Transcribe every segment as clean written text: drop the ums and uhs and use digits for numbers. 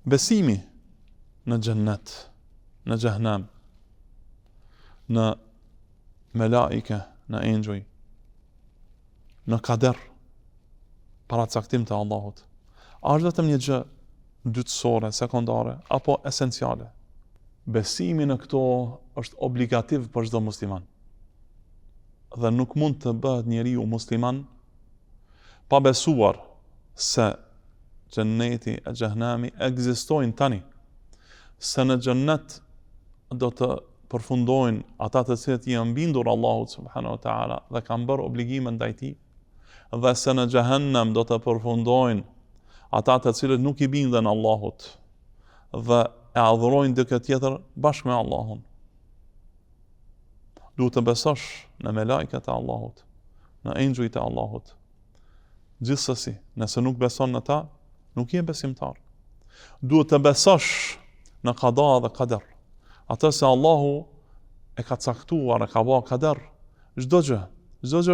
Besimi në xhennet, në xhehenam, në melaike, në engjëj, në kader, paracaktim të Allahut, është vetëm një gjë dytësore, sekondare, apo esenciale? Besimi në këto është obligativ për çdo musliman. Dhe nuk mund të bëhet njeriu musliman pa besuar se xhenneti e xhehenami ekzistojnë tani, se në xhennet do të përfundojnë ata të cilët janë bindur Allahut subhanahu wa taala dhe kanë bërë obligime ndaj tij, dhe se në xhehenem do të përfundojnë ata të cilët nuk i bindën Allahut dhe e adhurojnë dikë tjetër bashkë me Allahun. Duhet të besosh në melaikat e Allahut, në engjëjt e Allahut. Gjithsesi, nëse nuk beson në ta, nuk je besimtar. Duhet të besosh në qada dhe kader. Atë se Allahu e ka caktuar, e ka bërë kader, çdo gjë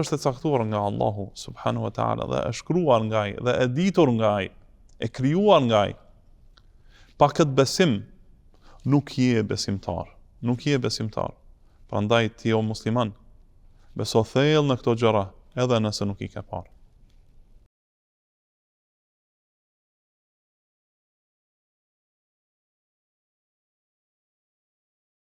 është e caktuar nga Allahu subhanahu wa taala dhe e shkruar nga ai dhe e ditur nga ai, e krijuar nga ai. Pa këtë besim nuk je besimtar, nuk je besimtar. Prandaj ti o musliman, beso thellë në këto gjëra, edhe nëse nuk i ke parë.